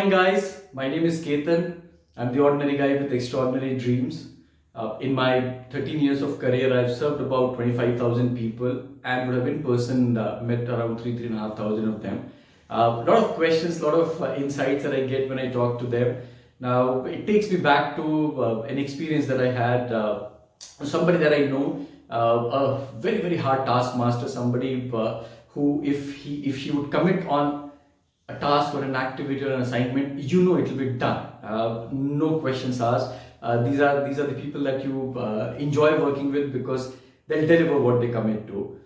Hi guys, my name is Ketan. I'm the ordinary guy with extraordinary dreams. In my 13 years of career, I've served about 25,000 people and would have in person met around 3,500 of them. A lot of questions, a lot of insights that I get when I talk to them. Now, it takes me back to an experience that I had. Somebody that I know, a very, very hard taskmaster, somebody who, if she would commit on a task or an activity or an assignment, you know it will be done. No questions asked. These are the people that you enjoy working with because they'll deliver what they commit to.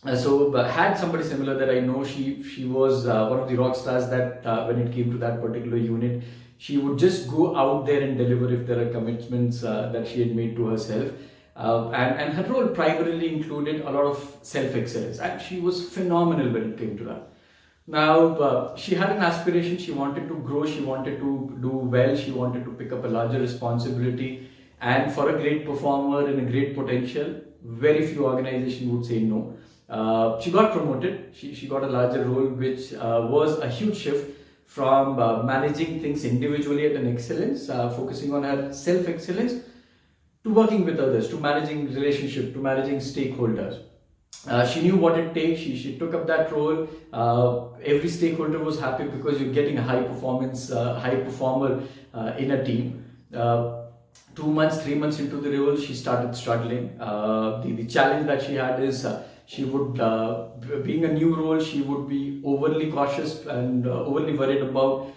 Had somebody similar that I know. She was one of the rock stars that when it came to that particular unit, she would just go out there and deliver if there are commitments that she had made to herself. And her role primarily included a lot of self-excellence, and she was phenomenal when it came to that. Now, she had an aspiration, she wanted to grow, she wanted to do well, she wanted to pick up a larger responsibility. And for a great performer and a great potential, very few organizations would say no. She got promoted, she got a larger role, which was a huge shift from managing things individually at an excellence, focusing on her self excellence, to working with others, to managing relationship, to managing stakeholders. She knew what it takes. She took up that role. Every stakeholder was happy because you're getting a high performance, high performer in a team. 2 months, 3 months into the role, she started struggling. The challenge that she had is she would, being a new role, she would be overly cautious and overly worried about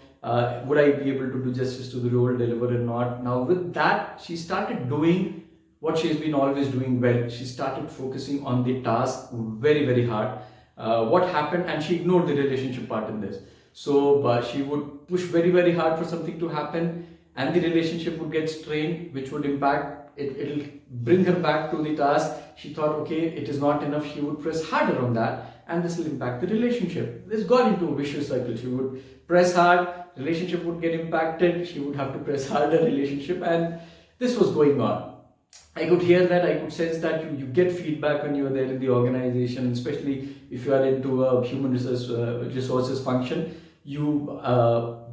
would I be able to do justice to the role, deliver or not. Now, with that, she started doing what she's been always doing well. She started focusing on the task very, very hard. What happened, and she ignored the relationship part in this. So she would push very, very hard for something to happen, and the relationship would get strained, which would impact it. It'll bring her back to the task. She thought, okay, it is not enough. She would press harder on that, and this will impact the relationship. This got into a vicious cycle. She would press hard, relationship would get impacted. She would have to press harder, relationship, and this was going on. I could hear that, I could sense that you get feedback when you're there in the organization, especially if you are into a human resources function, you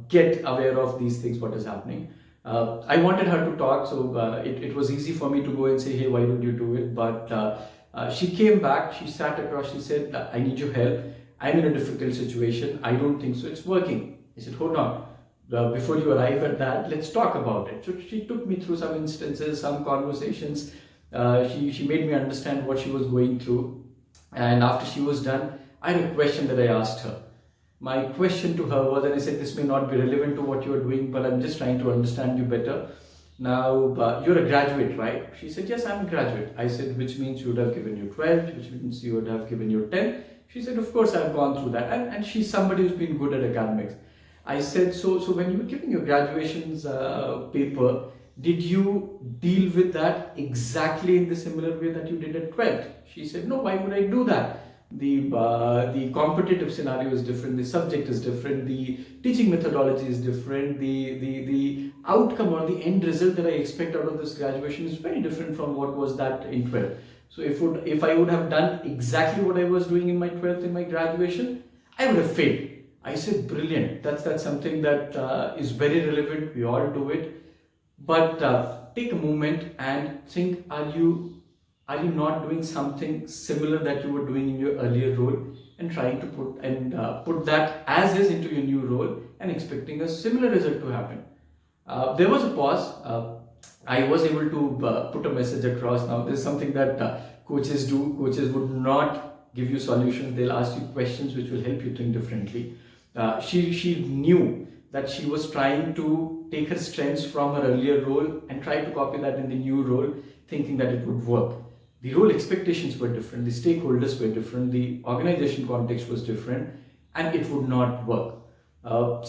get aware of these things, what is happening. I wanted her to talk, so it was easy for me to go and say, hey, why would you do it? But she came back, she sat across, she said, I need your help. I'm in a difficult situation. I don't think so. It's working. I said, hold on. Before you arrive at that, let's talk about it. So she took me through some instances, some conversations. She made me understand what she was going through. And after she was done, I had a question that I asked her. My question to her was, and I said, this may not be relevant to what you're doing, but I'm just trying to understand you better. Now, you're a graduate, right? She said, yes, I'm a graduate. I said, which means you would have given you 12, which means you would have given you 10. She said, of course, I've gone through that. And she's somebody who's been good at academics. I said, so when you were giving your graduation's paper, did you deal with that exactly in the similar way that you did at 12th? She said, no, why would I do that? The competitive scenario is different, the subject is different, the teaching methodology is different, the outcome or the end result that I expect out of this graduation is very different from what was that in 12th. So if I would have done exactly what I was doing in my 12th in my graduation, I would have failed. I said, brilliant. That's something that is very relevant. We all do it. But take a moment and think, are you not doing something similar that you were doing in your earlier role, and trying to put that as is into your new role and expecting a similar result to happen? There was a pause. I was able to put a message across. Now, this is something that coaches do. Coaches would not give you solutions. They'll ask you questions which will help you think differently. She knew that she was trying to take her strengths from her earlier role and try to copy that in the new role, thinking that it would work. The role expectations were different, the stakeholders were different, the organization context was different, and it would not work. Now,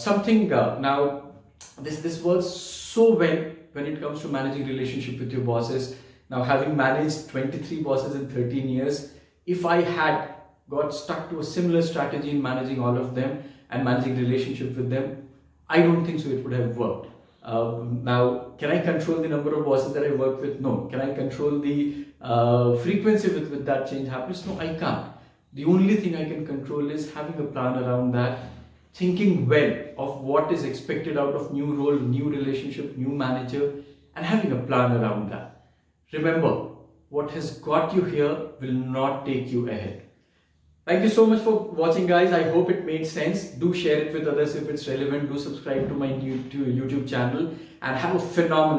this works so well when it comes to managing relationship with your bosses. Now, having managed 23 bosses in 13 years, if I had got stuck to a similar strategy in managing all of them and managing relationship with them, I don't think so it would have worked. Now, can I control the number of bosses that I work with? No. Can I control the frequency with that change happens? No, I can't. The only thing I can control is having a plan around that, thinking well of what is expected out of new role, new relationship, new manager, and having a plan around that. Remember, what has got you here will not take you ahead. Thank you so much for watching, guys. I hope it made sense. Do share it with others if it's relevant. Do subscribe to my YouTube channel and have a phenomenal